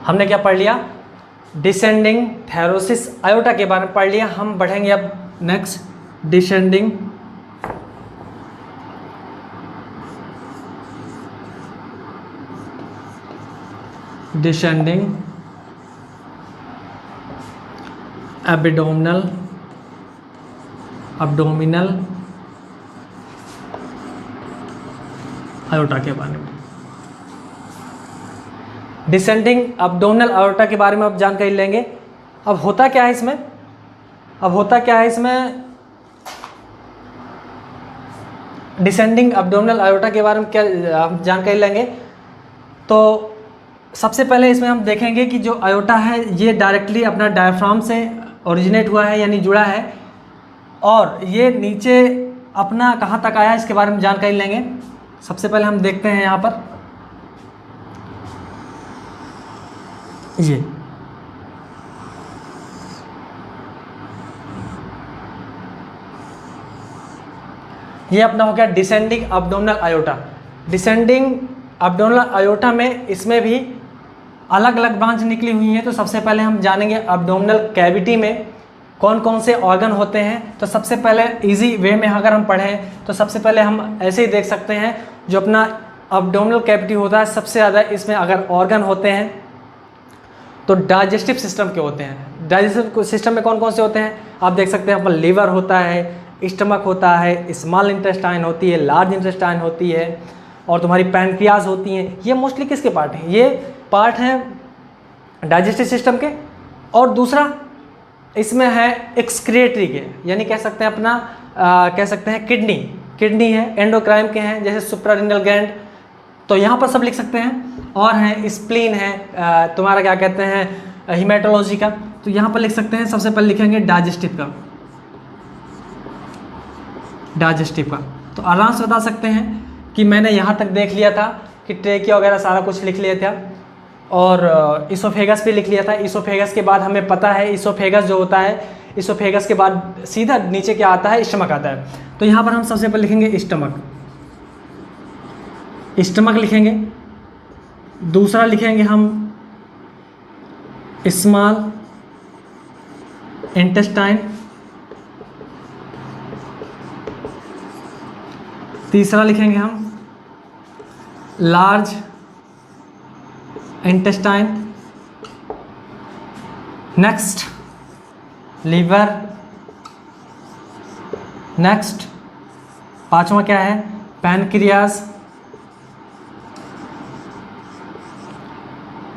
हमने क्या पढ़ लिया, डिसेंडिंग थैरोसिस आयोटा के बारे में पढ़ लिया। हम बढ़ेंगे अब नेक्स्ट डिसेंडिंग एब्डोमिनल आयोटा के बारे में। डिसेंडिंग एब्डोमिनल आयोटा के बारे में अब जानकारी लेंगे। अब होता क्या है इसमें, डिसेंडिंग एब्डोमिनल आयोटा के बारे में क्या हम जानकारी लेंगे। तो सबसे पहले इसमें हम देखेंगे कि जो आयोटा है ये डायरेक्टली अपना डायफ्राम से ओरिजिनेट हुआ है यानी जुड़ा है, और ये नीचे अपना कहाँ तक आया इसके बारे में जानकारी लेंगे। सबसे पहले हम देखते हैं यहाँ पर ये अपना हो गया descending abdominal iota. Descending abdominal iota में इसमें भी अलग अलग ब्रांच निकली हुई हैं। तो सबसे पहले हम जानेंगे अब्डोमिनल कैविटी में कौन कौन से ऑर्गन होते हैं। तो सबसे पहले इजी वे में अगर हम पढ़ें तो सबसे पहले हम ऐसे ही देख सकते हैं, जो अपना अब्डोमिनल कैविटी होता है सबसे ज़्यादा इसमें अगर ऑर्गन होते हैं तो डाइजेस्टिव सिस्टम के होते हैं। डाइजेस्टिव सिस्टम में कौन कौन से होते हैं आप देख सकते हैं, अपन लीवर होता है, स्टमक होता है, स्मॉल इंटेस्टाइन होती है, लार्ज इंटेस्टाइन होती है और तुम्हारी पैनक्रियाज होती हैं। ये मोस्टली किसके पार्ट हैं? ये पार्ट हैं डाइजेस्टिव सिस्टम के। और दूसरा इसमें है एक्सक्रिएटरी के, यानी कह सकते हैं अपना कह सकते हैं किडनी है, एंडोक्राइन के हैं जैसे सुप्रारेनल ग्लैंड, तो यहाँ पर सब लिख सकते हैं। और हैं स्प्लीन है, तुम्हारा क्या कहते हैं हिमेटोलॉजी का, तो यहाँ पर लिख सकते हैं। सबसे पहले लिखेंगे डाइजेस्टिव का, तो आराम से बता सकते हैं कि मैंने यहाँ तक देख लिया था कि ट्रेकिया वगैरह सारा कुछ लिख लिया था और इसोफेगस भी लिख लिया था। इसोफेगस के बाद हमें पता है इसोफेगस जो होता है, इसोफेगस के बाद सीधा नीचे क्या आता है? स्टमक आता है। तो यहाँ पर हम सबसे पहले लिखेंगे स्टमक लिखेंगे। दूसरा लिखेंगे हम स्मॉल इंटेस्टाइन। तीसरा लिखेंगे हम large intestine. Next liver. Next पांचवा क्या है? पैनक्रियाज।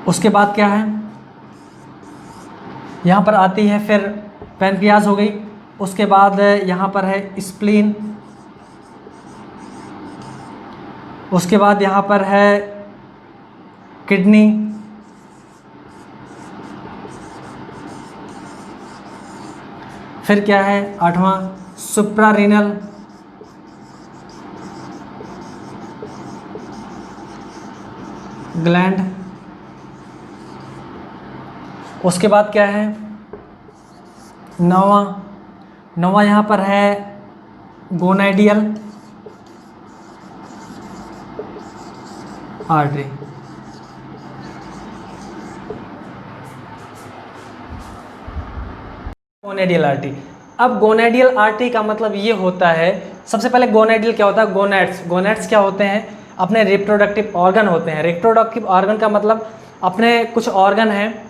उसके बाद क्या है? यहाँ पर आती है फिर पैनक्रियाज हो गई। उसके बाद यहाँ पर है स्प्लीन। उसके बाद यहाँ पर है किडनी। फिर क्या है? आठवां सुप्रारेनल। ग्लैंड। उसके बाद क्या है? नौवां यहाँ पर है गोनाडियल आर्टरी। गोनेडियल आर्टरी। अब गोनेडियल आर्टरी का मतलब ये होता है, सबसे पहले गोनेडियल क्या होता है? गोनेट्स क्या होते हैं? अपने रिप्रोडक्टिव ऑर्गन होते हैं। रिप्रोडक्टिव ऑर्गन का मतलब अपने कुछ ऑर्गन हैं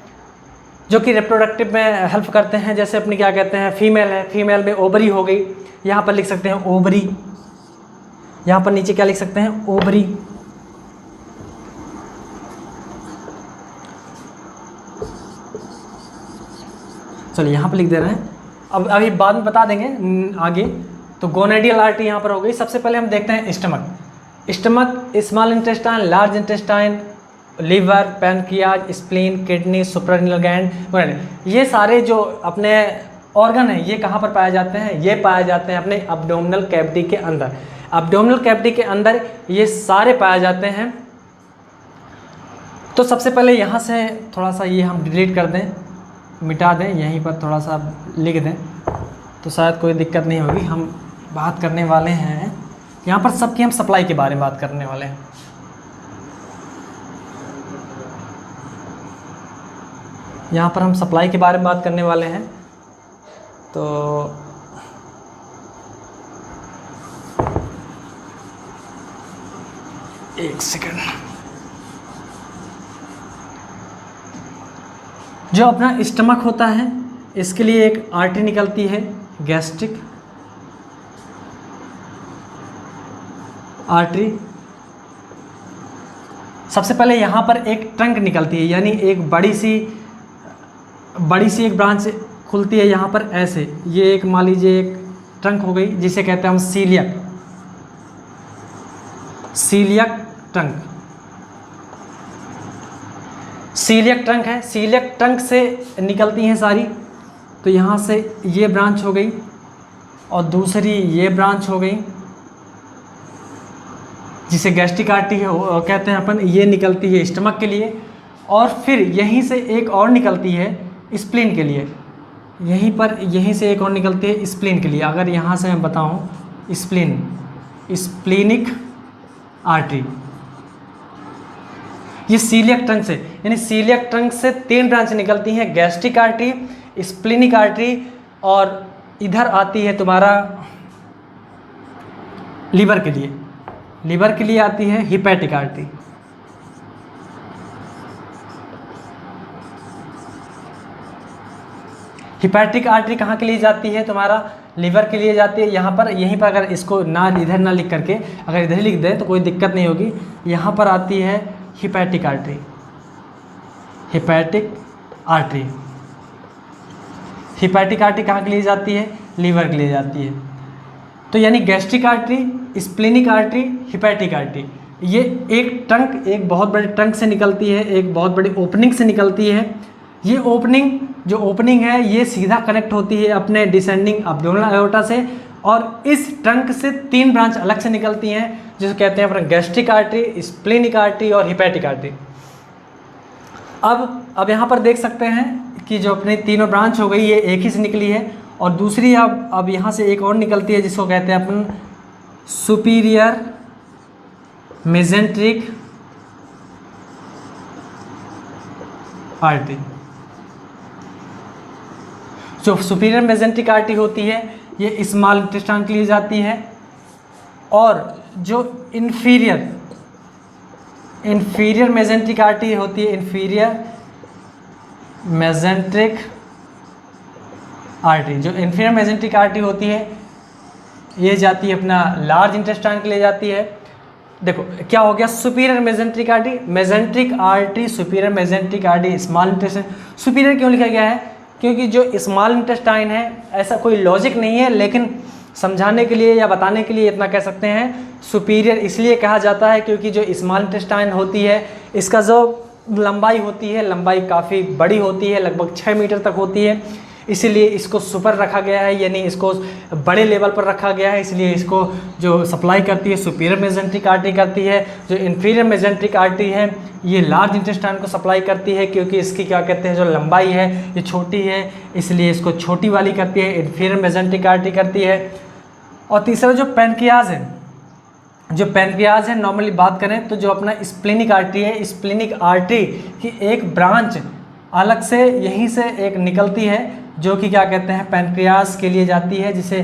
जो कि रिप्रोडक्टिव में हेल्प करते हैं। जैसे अपनी क्या कहते हैं, फीमेल है, फीमेल में ओवरी हो गई, यहाँ पर लिख सकते हैं ओवरी। यहाँ पर नीचे क्या लिख सकते हैं? ओवरी। चलिए यहाँ पर लिख दे रहे हैं, अब अभी बाद में बता देंगे आगे। तो गोनेडियल आर्टरी यहाँ पर हो गई। सबसे पहले हम देखते हैं stomach, small intestine, large intestine, liver, pancreas, spleen, kidney, suprarenal gland. ये सारे जो अपने ऑर्गन हैं ये कहाँ पर पाए जाते हैं? ये पाए जाते हैं अपने अब्डोमिनल कैविटी के अंदर। अब्डोमिनल कैविटी के अंदर ये सारे पाए जाते हैं। तो सबसे पहले यहाँ से थोड़ा सा ये हम डिलीट कर दें, मिटा दें, यहीं पर थोड़ा सा लिख दें तो शायद कोई दिक्कत नहीं होगी। हम बात करने वाले हैं यहाँ पर सबकी, हम सप्लाई के बारे में बात करने वाले हैं। यहाँ पर हम सप्लाई के बारे में बात करने वाले हैं। तो एक सेकंड, जो अपना स्टमक होता है इसके लिए एक आर्टरी निकलती है, गैस्ट्रिक आर्टरी। सबसे पहले यहाँ पर एक ट्रंक निकलती है, यानी एक बड़ी सी एक ब्रांच खुलती है यहाँ पर ऐसे। ये एक मान लीजिए एक ट्रंक हो गई जिसे कहते हैं हम सीलियक ट्रंक। सीलियक ट्रंक है, सीलियक ट्रंक से निकलती हैं सारी। तो यहाँ से ये ब्रांच हो गई और दूसरी ये ब्रांच हो गई जिसे गैस्ट्रिक आर्टरी कहते हैं अपन। ये निकलती है स्टमक के लिए और फिर यहीं से एक और निकलती है स्प्लीन के लिए। यहीं से एक और निकलती है स्प्लीन के लिए। अगर यहाँ से मैं बताऊँ स्प्लीनिक आर्टरी। ये सीलियक ट्रंक से, यानी सीलियक ट्रंक से 3 ब्रांच निकलती हैं, गैस्ट्रिक आर्टरी, स्प्लेनिक आर्टरी, और इधर आती है तुम्हारा लीवर के लिए आती है हिपैटिक आर्टरी। हिपैटिक आर्टरी कहाँ के लिए जाती है? तुम्हारा लीवर के लिए जाती है। यहाँ पर, यहीं पर अगर इसको ना इधर ना लिख करके अगर इधर लिख दें तो कोई दिक्कत नहीं होगी। यहाँ पर आती है हिपैटिक आर्टरी। हिपैटिक आर्टरी कहाँ के लिए जाती है? लीवर के लिए जाती है। तो यानी gastric artery, splenic artery, hepatic artery, ये एक ट्रंक, एक बहुत बड़े ट्रंक से निकलती है, एक बहुत बड़ी ओपनिंग से निकलती है। ये ओपनिंग है ये सीधा कनेक्ट होती है अपने डिसेंडिंग अब्डोमिनल एओर्टा से, और इस ट्रंक से 3 ब्रांच अलग से निकलती हैं जिसे कहते हैं अपना गैस्ट्रिक आर्टरी, स्प्लेनिक आर्टरी और हिपैटिक आर्टरी। अब यहाँ पर देख सकते हैं कि जो अपनी तीनों ब्रांच हो गई ये एक ही से निकली है, और दूसरी अब यहाँ से एक और निकलती है जिसको कहते हैं अपन सुपीरियर मेजेंट्रिक आर्टरी। जो सुपीरियर मेजेंट्रिक आर्टरी होती है ये स्मॉल इंटेस्टाइन के लिए जाती है, और जो इन्फीरियर मेजेंट्रिक आर्टरी होती है, इन्फीरियर मेजेंट्रिक आर्टरी, जो इन्फीरियर मेजेंट्रिक आर्टरी होती है ये जाती है अपना लार्ज इंटेस्टाइन के लिए जाती है। देखो क्या हो गया, superior mesenteric artery, superior mesenteric artery, small intestine. Superior क्यों लिखा गया है? क्योंकि जो स्मॉल इंटेस्टाइन है, ऐसा कोई लॉजिक नहीं है, लेकिन समझाने के लिए या बताने के लिए इतना कह सकते हैं। सुपीरियर इसलिए कहा जाता है क्योंकि जो स्मॉल इंटेस्टाइन होती है इसका जो लंबाई होती है, लंबाई काफ़ी बड़ी होती है, लगभग 6 मीटर तक होती है, इसीलिए इसको सुपर रखा गया है, यानी इसको बड़े लेवल पर रखा गया है। इसलिए इसको जो सप्लाई करती है सुपीरियर मेजेंट्रिक आर्टरी करती है। जो इन्फीरियर मेजेंट्रिक आर्टरी है ये लार्ज इंटेस्टाइन को सप्लाई करती है, क्योंकि इसकी क्या कहते हैं जो लंबाई है ये छोटी है, इसलिए इसको छोटी वाली करती है, इन्फीरियर मेजेंट्रिक आर्टरी करती है। और तीसरा जो पैनक्रियाज है, नॉर्मली बात करें तो जो अपना स्प्लेनिक आर्टरी है, स्प्लेनिक आर्टरी की एक ब्रांच अलग से यहीं से एक निकलती है जो कि क्या कहते हैं पैनक्रियाज के लिए जाती है, जिसे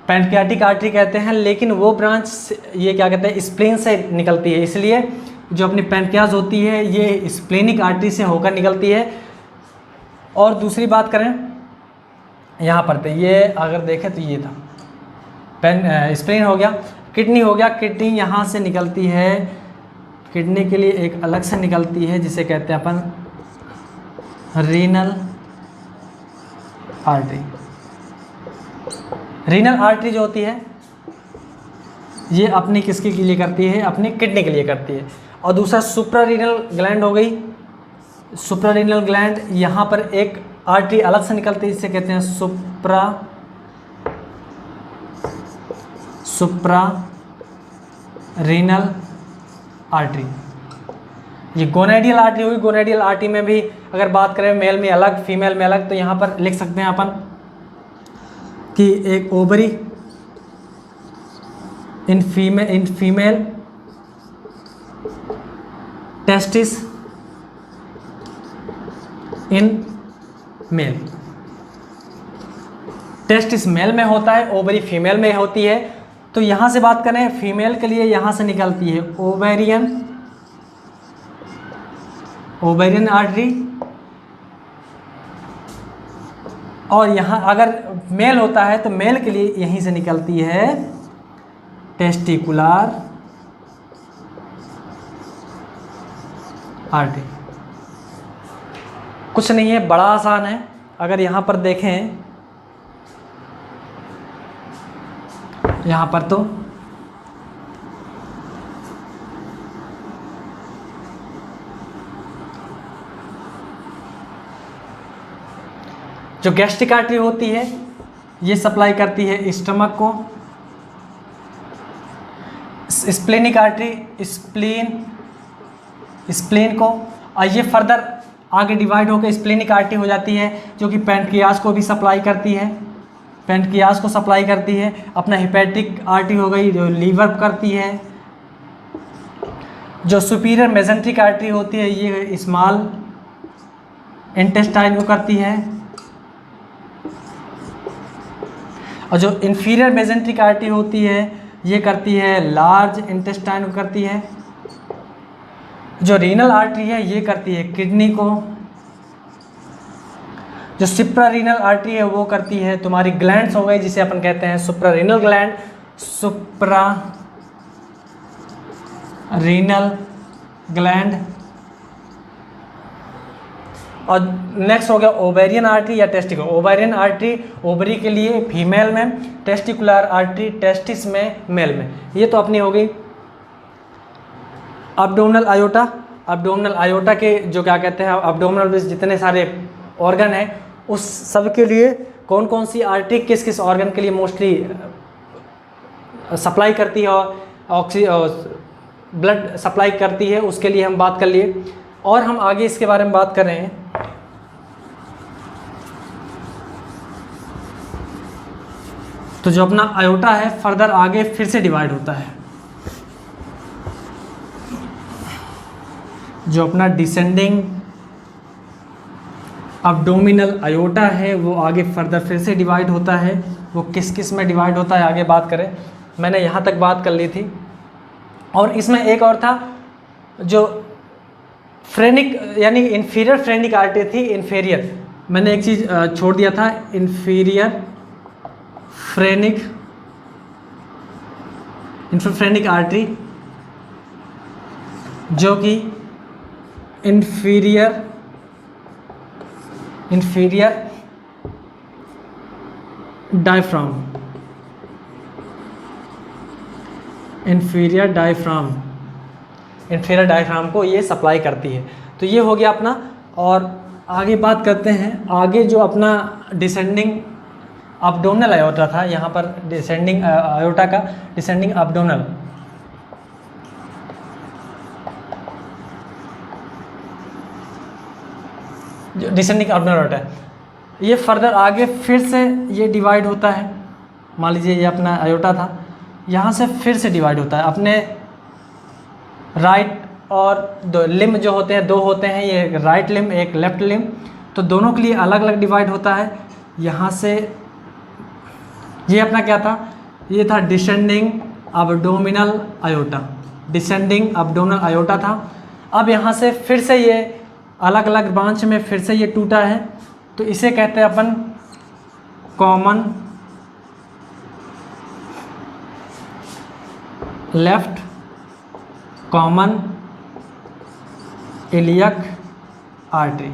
पैनक्रियाटिक आर्टरी कहते हैं। लेकिन वो ब्रांच ये क्या कहते हैं स्प्लेन से निकलती है, इसलिए जो अपनी पैनक्रियाज होती है ये स्प्लेनिक आर्टरी से होकर निकलती है। और दूसरी बात करें यहाँ पर, तो ये अगर देखें तो ये था स्प्लेन हो गया। किडनी हो गया, किडनी यहाँ से निकलती है, किडनी के लिए एक अलग से निकलती है जिसे कहते हैं अपन रीनल आर्टरी। रीनल आर्टरी जो होती है ये अपनी किसके लिए करती है? अपनी किडनी के लिए करती है। और दूसरा सुप्रारीनल ग्लैंड हो गई। सुप्रारीनल ग्लैंड, यहाँ पर एक आर्टरी अलग से निकलती है जिसे कहते हैं सुप्रारीनल आर्टरी। ये गोनेडियल आर्टरी होगी। गोनेडियल आर्टरी में भी अगर बात करें मेल में अलग फीमेल में अलग, तो यहाँ पर लिख सकते हैं अपन कि एक ovary in female testis in male. Testis male में होता है, ओवरी फीमेल में होती है। तो यहाँ से बात करें फीमेल के लिए, यहाँ से निकलती है ओवेरियन आर्टरी। और यहाँ अगर मेल होता है तो मेल के लिए यहीं से निकलती है टेस्टिकुलर आर्टरी। कुछ नहीं है, बड़ा आसान है। अगर यहाँ पर देखें, यहाँ पर तो जो गैस्ट्रिक आर्टरी होती है ये सप्लाई करती है स्टमक को। स्प्लेनिक आर्टरी स्प्लेन को, और ये फर्दर आगे डिवाइड होकर स्प्लेनिक आर्टरी हो जाती है जो कि पैनक्रियाज को भी सप्लाई करती है, पैनक्रियाज को सप्लाई करती है। अपना हिपैटिक आर्टरी हो गई जो लीवर करती है, जो सुपीरियर मेसेंट्रिक आर्टरी होती है ये स्मॉल इंटेस्टाइन को करती है, और जो इंफीरियर मेसेंट्रिक आर्टरी होती है ये करती है लार्ज इंटेस्टाइन को करती है। जो रीनल आर्टरी है ये करती है किडनी को। जो सुप्रारीनल आर्टरी है वो करती है तुम्हारी ग्लैंड्स हो गई, जिसे अपन कहते हैं सुप्रारीनल ग्लैंड, सुप्रारीनल ग्लैंड। और नेक्स्ट हो गया ओवेरियन आर्टरी या टेस्टिकल। ओवेरियन आर्टरी ओवरी के लिए फीमेल में, टेस्टिकुलर आर्टरी टेस्टिस में मेल में। ये तो अपनी हो गई अब्डोमिनल आयोटा। अब्डोमिनल आयोटा के जो क्या कहते हैं अब्डोमिनल में जितने सारे ऑर्गन हैं उस सब के लिए कौन कौन सी आर्टरी किस किस ऑर्गन के लिए मोस्टली सप्लाई करती है और ब्लड सप्लाई करती है, उसके लिए हम बात कर लिए। और हम आगे इसके बारे में बात कर रहे हैं। तो जो अपना आयोटा है फर्दर आगे फिर से डिवाइड होता है। जो अपना डिसेंडिंग अब्डोमिनल आयोटा है वो आगे फर्दर फिर से डिवाइड होता है। वो किस किस में डिवाइड होता है आगे बात करें, मैंने यहाँ तक बात कर ली थी। और इसमें एक और था जो फ्रेनिक यानी इन्फीरियर फ्रेनिक आर्टरी थी। इन्फीरियर मैंने एक चीज़ छोड़ दिया था, इन्फीरियर फ्रेनिक आर्टरी, जो कि इन्फीरियर डायफ्राम, इन्फीरियर डायफ्राम को ये सप्लाई करती है। तो ये हो गया अपना। और आगे बात करते हैं, आगे जो अपना डिसेंडिंग अब्डोमिनल आयोटा था, यहाँ पर डिसेंडिंग आयोटा का डिसेंडिंग अब्डोमिनल, जो डिसेंडिंग अब्डोमिनल आयोटा है ये फर्दर आगे फिर से ये डिवाइड होता है। मान लीजिए ये अपना आयोटा था, यहाँ से फिर से डिवाइड होता है। अपने राइट और दो लिम्ब जो होते हैं, दो होते हैं, ये राइट लिम्ब एक लेफ्ट लिम्ब, तो दोनों के लिए अलग अलग डिवाइड होता है। यहाँ से ये अपना क्या था, ये था descending abdominal iota, descending abdominal iota था। अब यहाँ से फिर से ये अलग अलग ब्रांच में फिर से ये टूटा है, तो इसे कहते हैं अपन common left common iliac artery.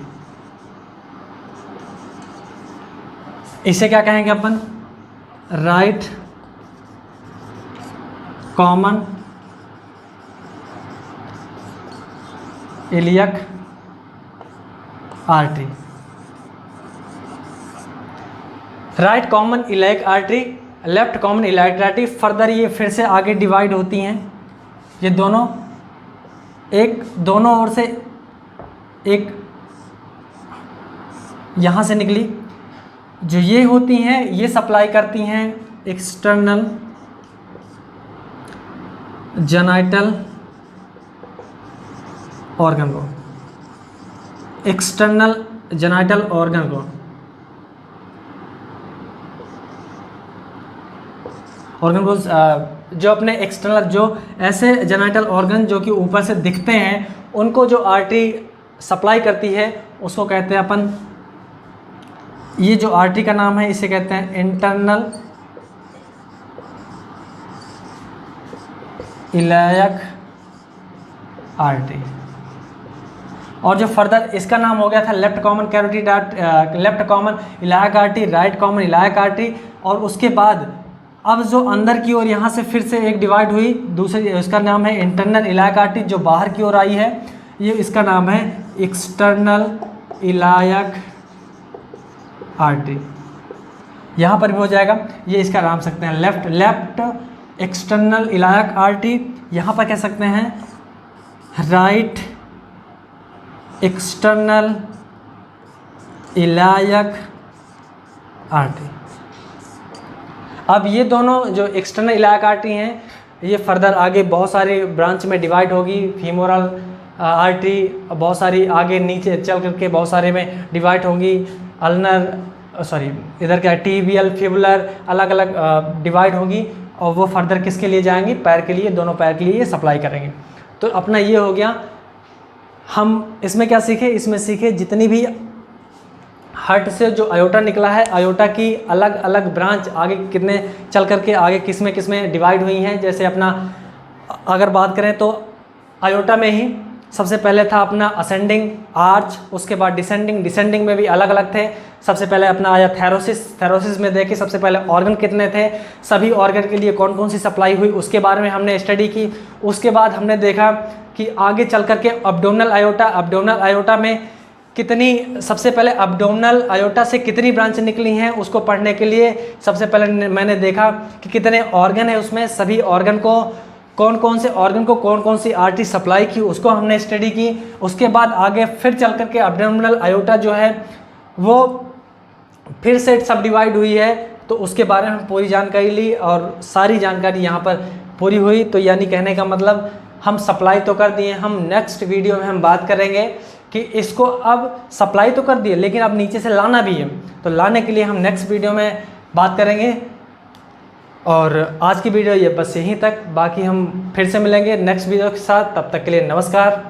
इसे क्या कहेंगे अपन, right common iliac artery. Right common iliac artery, left common iliac artery, further ये फिर से आगे डिवाइड होती हैं। ये दोनों ओर से एक यहाँ से निकली, जो ये होती हैं ये सप्लाई करती हैं एक्सटर्नल जेनाइटल ऑर्गन को, एक्सटर्नल जेनाइटल ऑर्गन को, जो अपने एक्सटर्नल जो ऐसे जेनाइटल ऑर्गन जो कि ऊपर से दिखते हैं उनको जो आर्टरी सप्लाई करती है उसको कहते हैं अपन, ये जो आर्टरी का नाम है इसे कहते हैं इंटरनल इलियक आर्टरी। और जो फर्दर इसका नाम हो गया था left common carotid left common iliac artery, right common iliac artery. और उसके बाद अब जो अंदर की ओर यहाँ से फिर से एक डिवाइड हुई, दूसरी इसका नाम है इंटरनल इलियक आर्टरी। जो बाहर की ओर आई है ये इसका नाम है एक्सटर्नल इलियक आर्टरी। यहाँ पर भी हो जाएगा, ये इसका नाम सकते हैं लेफ्ट एक्सटर्नल इलियक आर्टरी। यहाँ पर कह सकते हैं राइट एक्सटर्नल इलियक आर्टरी। अब ये दोनों जो एक्सटर्नल इलियक आर्टरी हैं ये फर्दर आगे बहुत सारे ब्रांच में डिवाइड होगी। फीमोरल आर्टरी बहुत सारी आगे नीचे चल करके बहुत सारे में डिवाइड होगी। अल्नर सॉरी इधर क्या टिबियल फिबुलर अलग अलग डिवाइड होगी और वो फर्दर किसके लिए जाएंगी, पैर के लिए, दोनों पैर के लिए सप्लाई करेंगे। तो अपना ये हो गया। हम इसमें क्या सीखे, इसमें सीखे जितनी भी हार्ट से जो आयोटा निकला है, आयोटा की अलग अलग ब्रांच आगे कितने चल करके आगे किस में डिवाइड हुई हैं। जैसे अपना अगर बात करें तो आयोटा में ही सबसे पहले था अपना असेंडिंग आर्च, उसके बाद डिसेंडिंग में भी अलग अलग थे। सबसे पहले अपना आया थैरोसिस में देखे सबसे पहले ऑर्गन कितने थे, सभी ऑर्गन के लिए कौन कौन सी सप्लाई हुई, उसके बारे में हमने स्टडी की। उसके बाद हमने देखा कि आगे चल करके अब्डोमिनल आयोटा में कितनी, सबसे पहले अब्डोमिनल आयोटा से कितनी ब्रांच निकली हैं, उसको पढ़ने के लिए सबसे पहले मैंने देखा कि कितने ऑर्गन है उसमें, सभी ऑर्गन को कौन कौन से ऑर्गन को कौन कौन सी आर्टरी सप्लाई की, उसको हमने स्टडी की। उसके बाद आगे फिर चल करके अब्डोमिनल आयोटा जो है वो फिर से सब डिवाइड हुई है, तो उसके बारे में पूरी जानकारी ली और सारी जानकारी यहाँ पर पूरी हुई। तो यानी कहने का मतलब हम सप्लाई तो कर दिए, हम नेक्स्ट वीडियो में हम बात करेंगे कि इसको अब सप्लाई तो कर दिए लेकिन अब नीचे से लाना भी है, तो लाने के लिए हम नेक्स्ट वीडियो में बात करेंगे। और आज की वीडियो ये बस यहीं तक, बाकी हम फिर से मिलेंगे नेक्स्ट वीडियो के साथ। तब तक के लिए नमस्कार।